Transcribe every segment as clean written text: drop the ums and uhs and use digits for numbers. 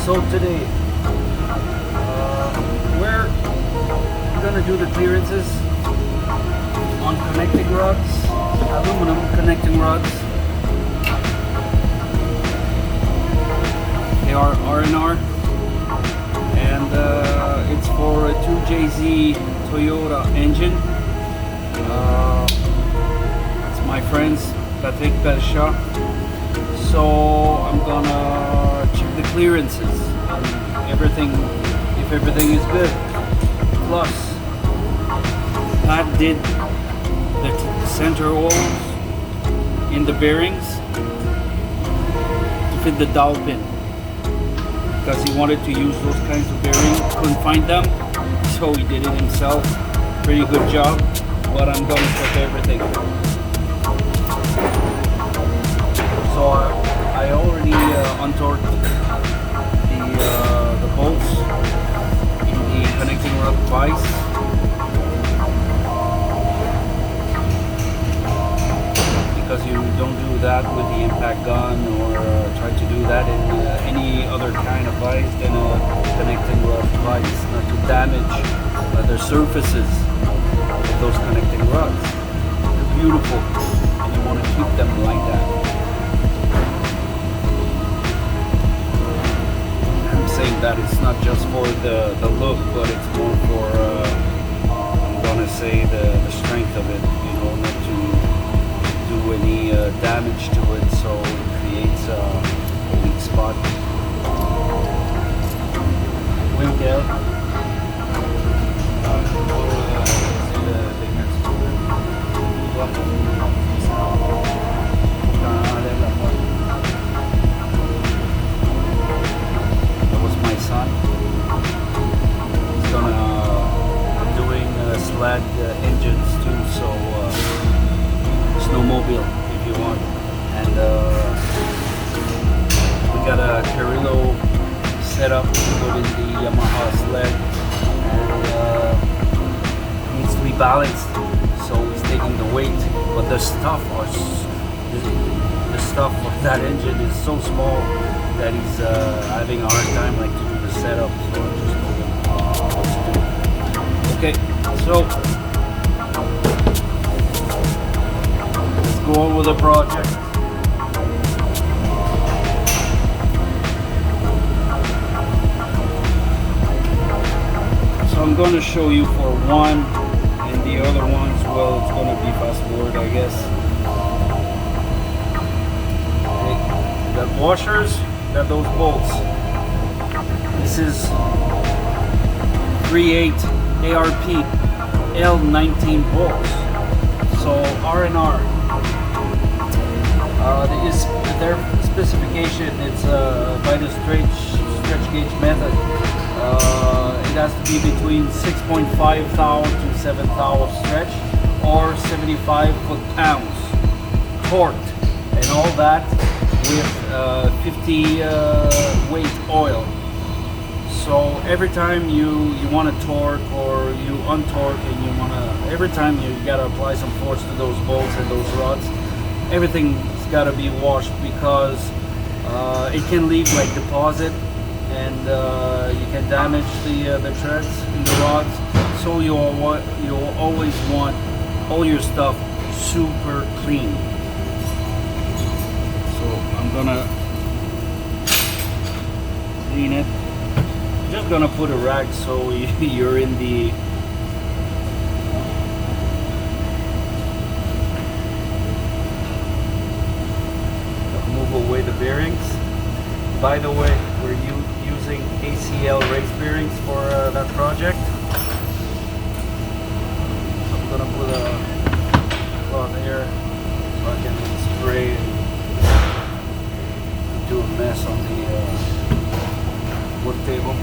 So today we're gonna do the clearances on connecting rods, aluminum connecting rods. They are R&R, and it's for a 2JZ Toyota engine. It's my friend's Pelchat. So I'm gonna check the clearances and everything, if everything is good. Plus, Pat did the center holes in the bearings to fit the dowel pin because he wanted to use those kinds of bearings. Couldn't find them, so he did it himself. Pretty good job, but I'm gonna check everything. So I already untorqued the bolts in the connecting rod vise. Because you don't do that with the impact gun or try to do that in any other kind of vise than a connecting rod vise, not to damage the surfaces of those connecting rods. They're beautiful and you want to keep them like that. Saying that it's not just for the look, but it's more for I'm gonna say the strength of it, you know, not to do any damage to it, so it creates a weak spot. Wing out. Engines too, so snowmobile if you want, and we got a Carrillo setup to put in the Yamaha sled, and needs to be balanced, so he's taking the weight, but the stuff of that engine is so small that he's having a hard time like to do the setup, so I just told him what to do. Okay, so let's go on with the project. So I'm going to show you for one, and the other ones, well, it's going to be fast forward, I guess. Okay, got washers, got those bolts. This is 3/8 ARP L19 bolts, so R&R. Their specification, it's by the stretch gauge method. It has to be between 6.5 thou to 7 thou of stretch, or 75 foot-pounds torqued, and all that with 50 weight oil. So every time you want to torque or you untorque, and you want to, every time you got to apply some force to those bolts and those rods, everything's got to be washed, because it can leave like deposit, and you can damage the treads in the rods. So you'll always want all your stuff super clean. So I'm gonna clean it. Just gonna put a rag so you're in the move away the bearings. By the way, we're using ACL race bearings for that project. I'm gonna put a cloth here so I can spray and do a mess on the work table.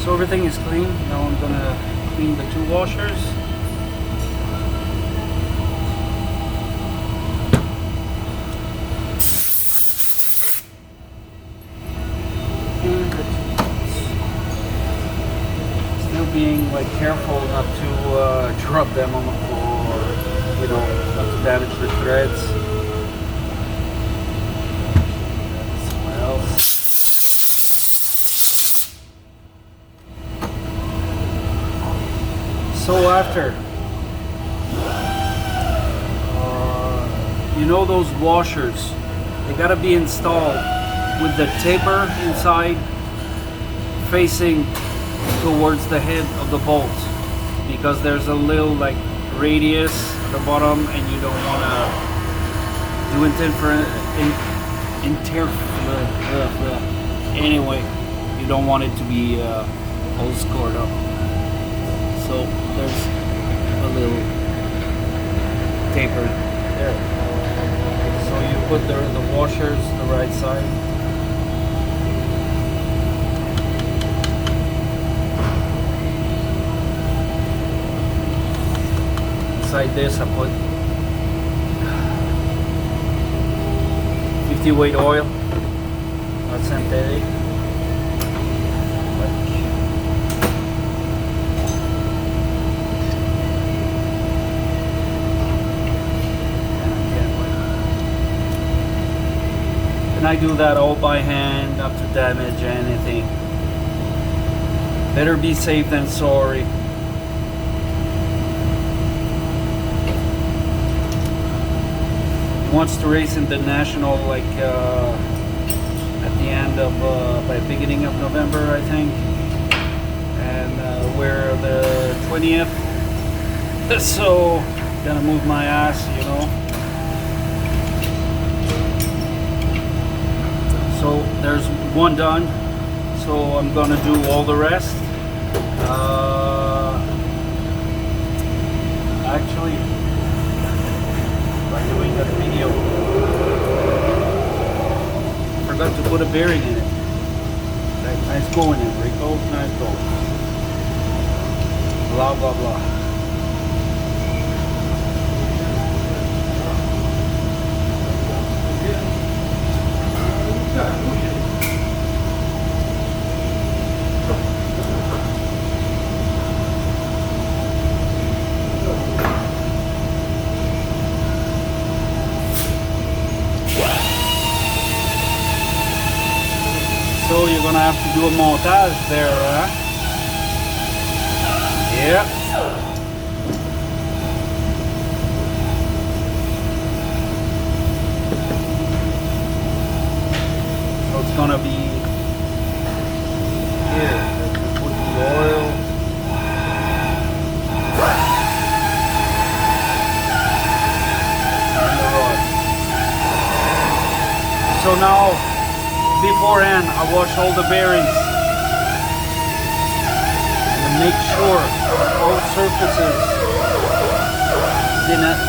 So everything is clean. Now I'm gonna between the two washers. And still being like careful not to drop them on the floor, or, you know, not to damage the threads. Somewhere else. So after, you know, those washers, they gotta be installed with the taper inside facing towards the head of the bolt, because there's a little like radius at the bottom and you don't want to do anyway, you don't want it to be all scored up. So there's a little taper there. So you put the washers the right side. Inside this I put 50 weight oil, not synthetic. And I do that all by hand, not to damage anything. Better be safe than sorry. He wants to race in the national, like at the end of, by beginning of November, I think. And we're the 20th. So, gonna move my ass, you know. So there's one done, so I'm gonna do all the rest. Actually, by doing that video, I forgot to put a bearing in it. Nice go in it, Rico, nice go. Blah, blah, blah. So you're gonna have to do a montage there, huh? Yep. So it's gonna be here. Put the oil. And the rod. So now, beforehand, I wash all the bearings and make sure all surfaces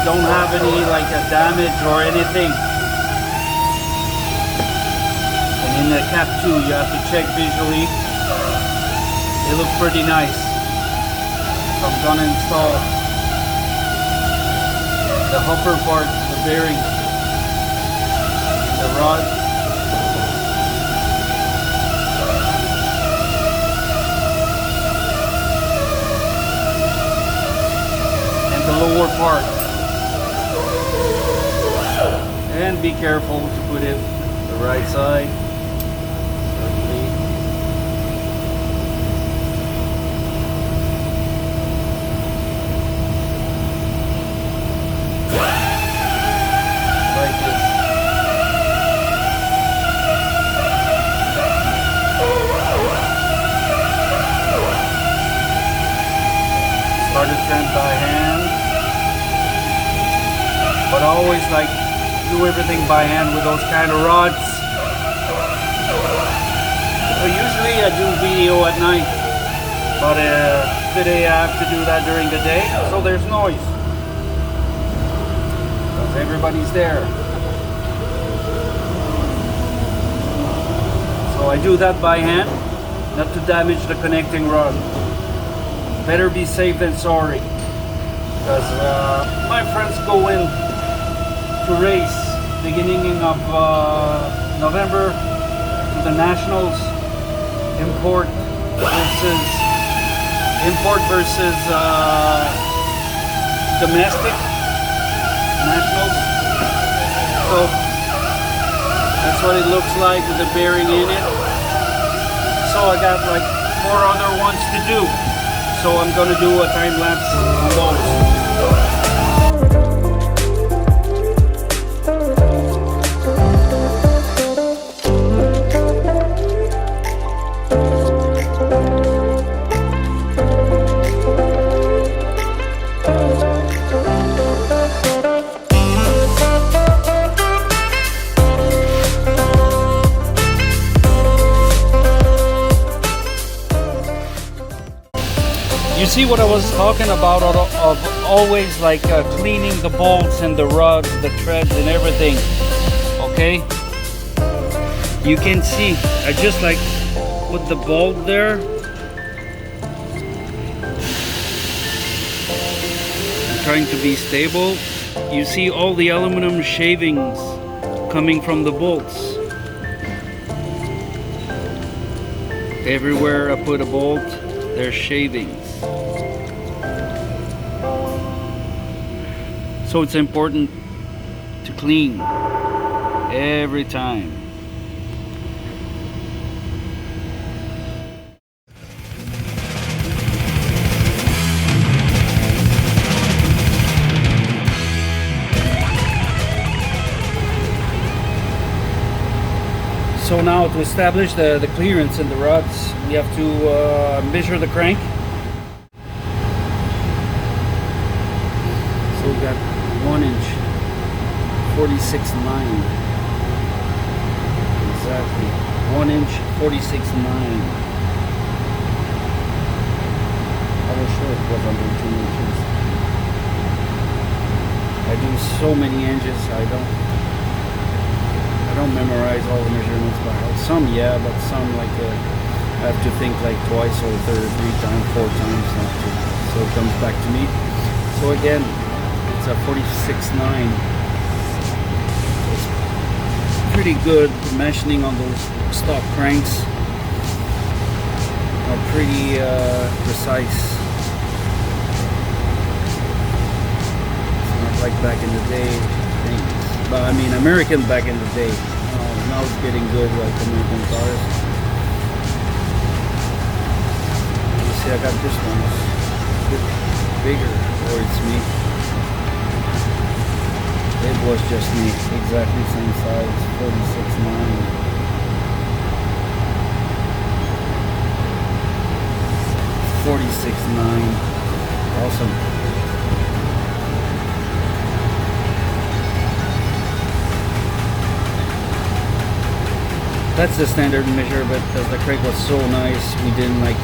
don't have any like a damage or anything. And in the cap too, you have to check visually. They look pretty nice. So I'm gonna install the upper part, the bearing, the rod. The lower part, and be careful to put it the right side. Like this. Start to trim by hand. But I always like do everything by hand with those kind of rods. So usually I do video at night, but today I have to do that during the day, so there's noise. Because everybody's there. So I do that by hand, not to damage the connecting rod. better be safe than sorry. Because my friends go in to race beginning of November to the Nationals, import versus domestic Nationals. So that's what it looks like with the bearing in it. So I got like 4 other ones to do. So I'm gonna do a time lapse on those. You see what I was talking about of always like cleaning the bolts and the rods, the threads and everything. Okay, you can see I just like put the bolt there. I'm trying to be stable. You see all the aluminum shavings coming from the bolts. Everywhere I put a bolt, there's shavings. So it's important to clean every time. So now to establish the clearance in the rods, we have to measure the crank. So we got 1 inch, 46.9. Exactly. 1 inch, 46.9. I was sure it was under 2 inches. I do so many inches, I don't memorize all the measurements by heart. Some, yeah, but some like I have to think like twice or 3 times, 4 times, so it comes back to me. So again, it's a 46.9. It's pretty good. The machining on those stock cranks are pretty precise. It's not like back in the day things. But I mean American back in the day. Now it's getting good like American cars. You see I got this one. It's a bit bigger, or it's me. It was just me, exactly same size, 46.9. Awesome. That's the standard measure, but because the crank was so nice, we didn't like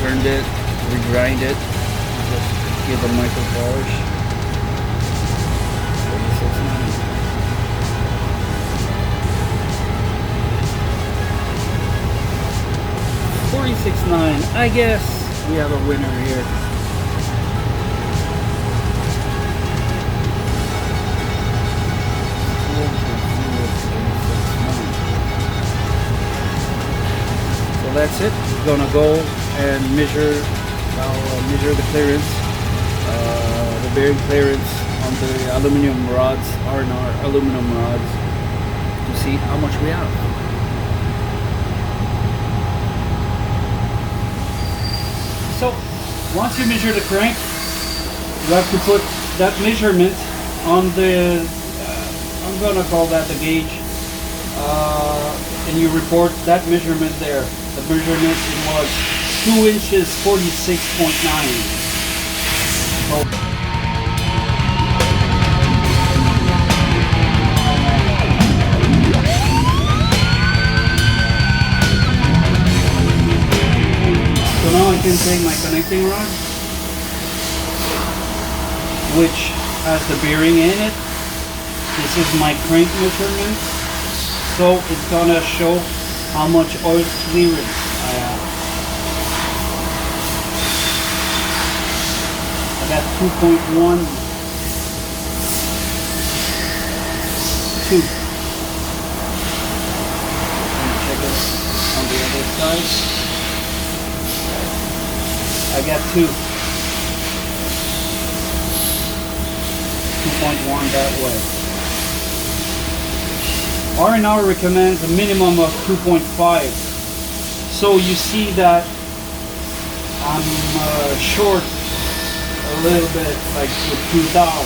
turned it, regrind it, just give a micro polish. 46.9. I guess we have a winner here. So that's it. We're gonna go and measure. I'll measure the clearance, the bearing clearance on the aluminum rods, R&R aluminum rods, to see how much we have. So once you measure the crank, you have to put that measurement on the, I'm gonna call that the gauge, and you report that measurement there. The measurement was 2 inches, 46.9. So now I can take my connecting rod, which has the bearing in it. This is my crank measurement. So it's gonna show how much oil clearance I have. got 2.1, 2. Check it on the other side. I got 2. 2.1 that way. R&R recommends a minimum of 2.5. So you see that I'm short a little bit, like with 2 thou.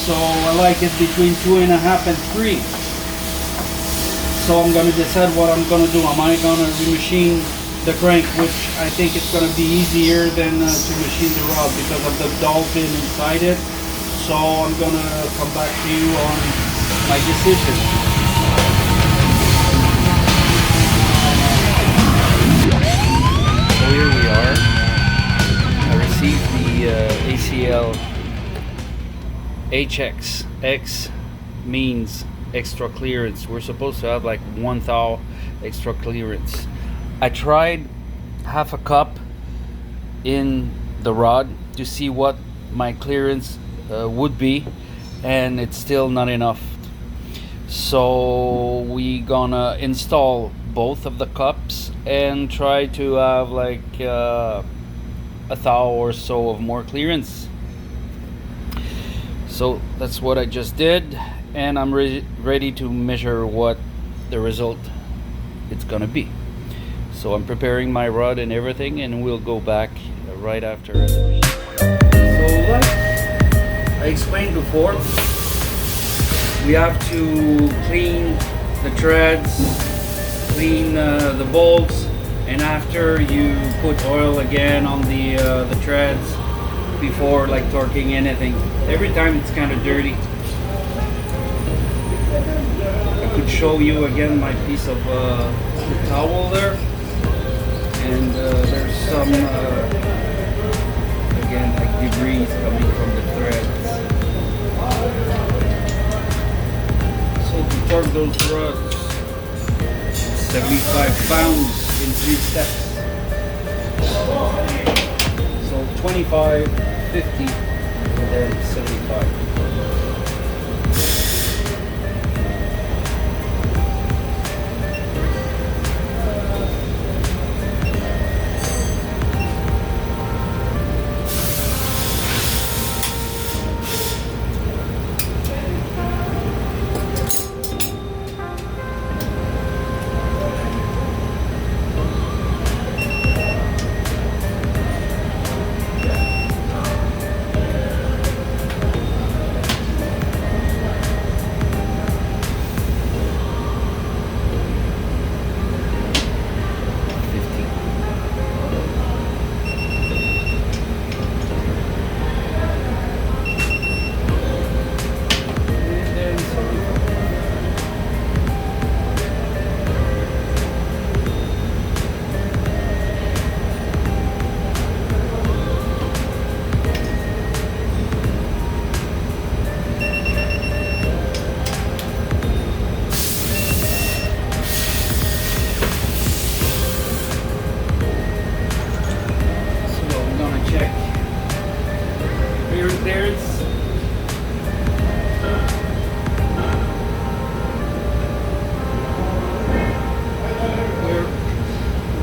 So I like it between 2.5 and 3. So I'm gonna decide what I'm gonna do. Am I gonna remachine the crank, which I think it's gonna be easier than to machine the rod because of the dolphin inside it. So I'm gonna come back to you on my decision. So here we are. I received the ACL HX. X means extra clearance. We're supposed to have like 1 thou extra clearance. I tried half a cup in the rod to see what my clearance would be, and it's still not enough. So we gonna install both of the cups and try to have like 1 thou or so of more clearance. So that's what I just did, and I'm ready to measure what the result it's gonna be. So I'm preparing my rod and everything, and we'll go back right after. So like I explained before, we have to clean the treads, clean the bolts, and after you put oil again on the treads before like torquing anything. Every time it's kind of dirty. I could show you again my piece of towel there, and there's some again like debris coming from the threads. So to torque those rods, 75 pounds in 3 steps. So 25, 50, and then 75.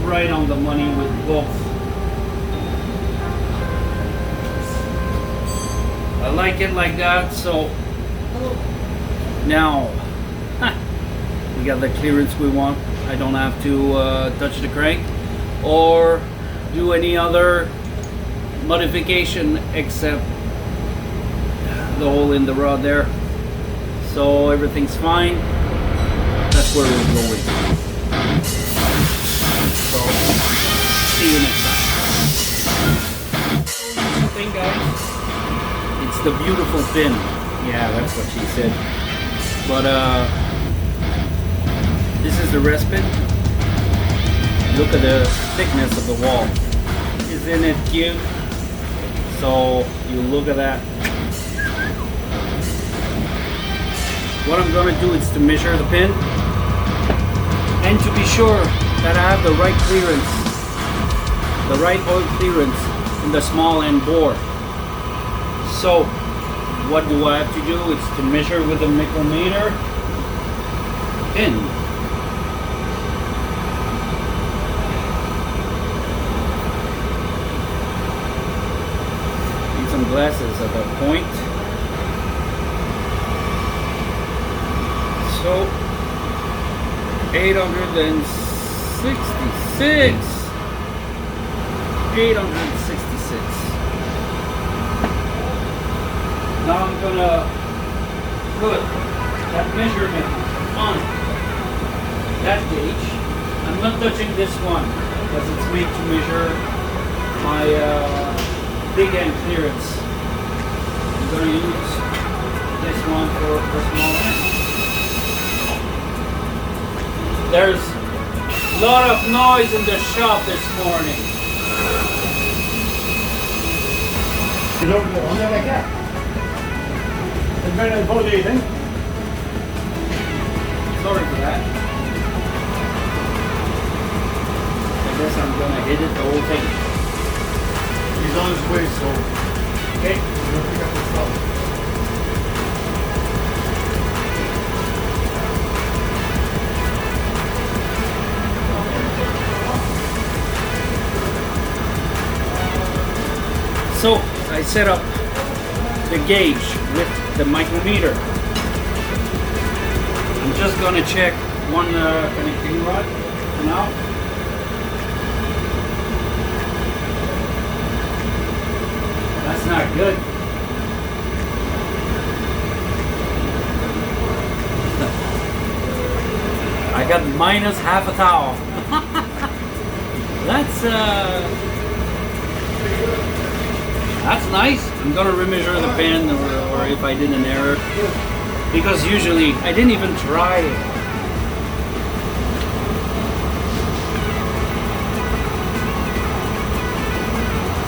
Right on the money with both. I like it like that. So now we got the clearance we want. I don't have to touch the crank or do any other modification except the hole in the rod there. So everything's fine. That's where we're going. So, see you next time. Okay guys, it's the beautiful pin. Yeah, that's what she said. But this is the respite. Look at the thickness of the wall. Isn't it cute? So, you look at that. What I'm going to do is to measure the pin and to be sure that I have the right clearance, the right oil clearance in the small end bore. So what do I have to do? It's to measure with the micrometer pin. Need some glasses at that point. So 866. 866. Now I'm gonna put that measurement on that gauge. I'm not touching this one because it's made to measure my big end clearance. I'm gonna use this one for the small end. There's a lot of noise in the shop this morning. Sorry for that. I guess I'm gonna hit it the whole thing. He's on his way, so Okay. he's gonna pick up the stuff. So I set up the gauge with the micrometer. I'm just gonna check one connecting rod for now. That's not good. I got minus half a thou. That's nice. I'm gonna remeasure the pen, or if I did an error, because usually I didn't even try it.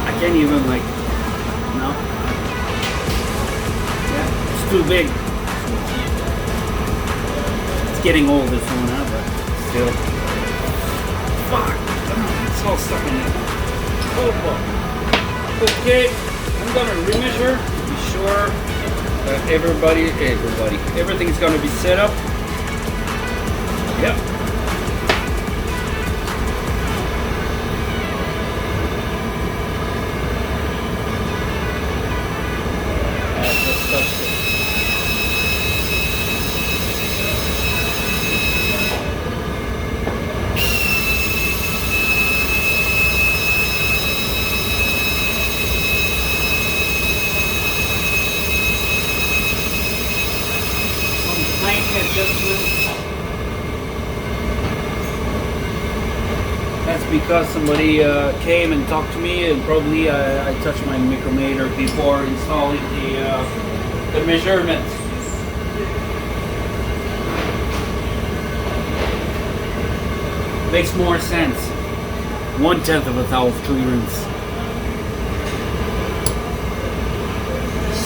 I can't even no. Yeah, it's too big. It's getting old this one, but still. Fuck! It's all stuck in it. Oh fuck. Okay, I'm gonna remeasure to be sure that everything's gonna be set up. Yep. I just touched it. That's because somebody came and talked to me, and probably I touched my micrometer before installing the measurement. Makes more sense. 1/10 of a thou of clearance.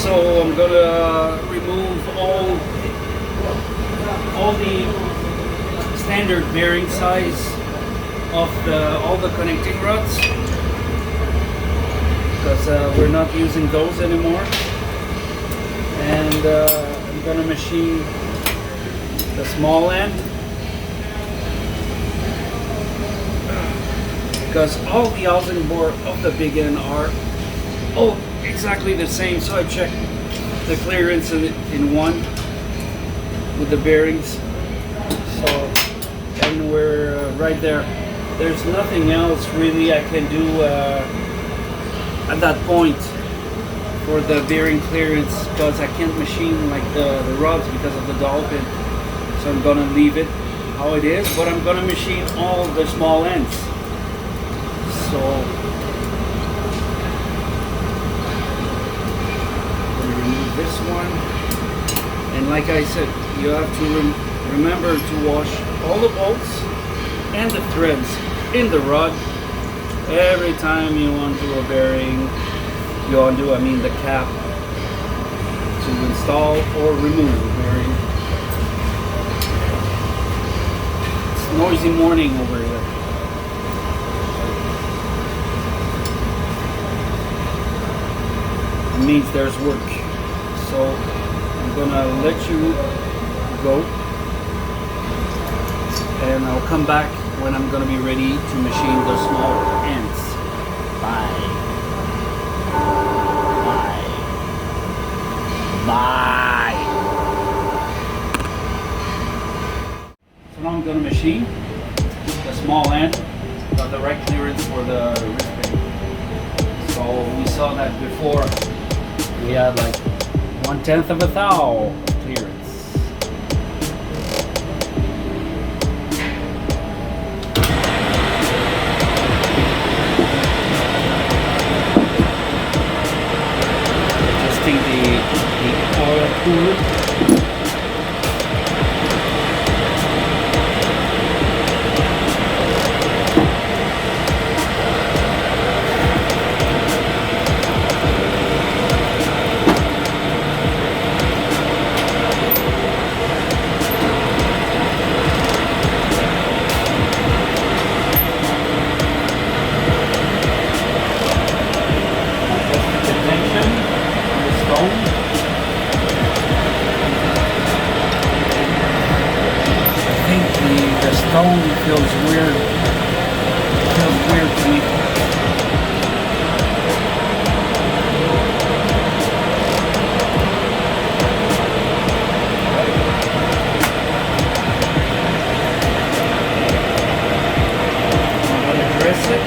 So I'm gonna remove all the standard bearing size of all the connecting rods, because we're not using those anymore. And I'm gonna machine the small end, because all the housing board of the big end are all exactly the same. So I checked the clearance in one with the bearings. So, and we're right there. There's nothing else really I can do at that point for the bearing clearance, because I can't machine like the rods because of the dowel pin. So I'm gonna leave it how it is, but I'm gonna machine all the small ends. So remove this one, and like I said, you have to remember to wash all the bolts and the threads in the rod every time you undo a bearing. You undo, I mean the cap, to install or remove the bearing. It's a noisy morning over here. means there's work. So I'm gonna let you go, and I'll come back when I'm gonna be ready to machine the small ends. Bye. Bye. So now I'm gonna machine the small end, got the right clearance for the wristband. So we saw that before, we had like 1/10 of a thou clearance. Adjusting the oil coolant. Stone feels weird. Feels weird to me. I'm gonna dress it.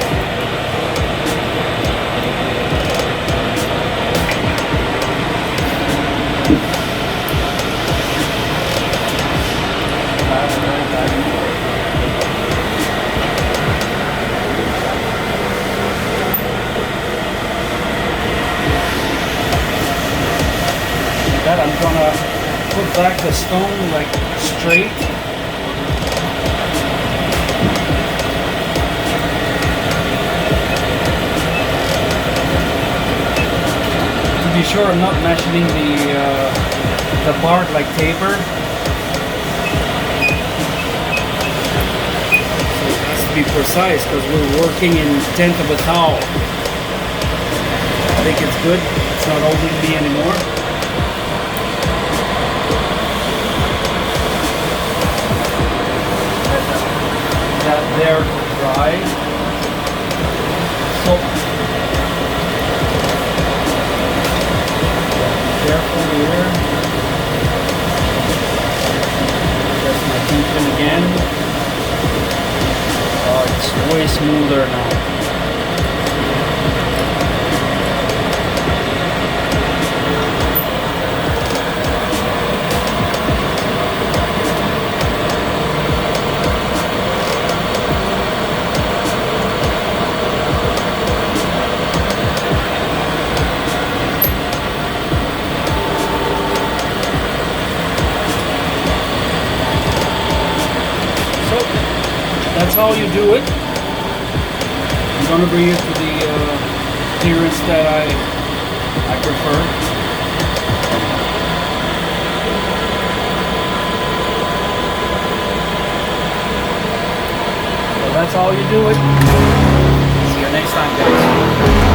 That I'm gonna put back the stone like straight. To be sure I'm not machining the part like taper. So it has to be precise because we're working in 1/10 of a thou. I think it's good. It's not holding me anymore. That there to dry. So careful here. Adjust my tension again. Oh, it's way smoother now. That's how you do it. I'm gonna bring it to the clearance that I prefer. So that's how you do it. See you next time, guys.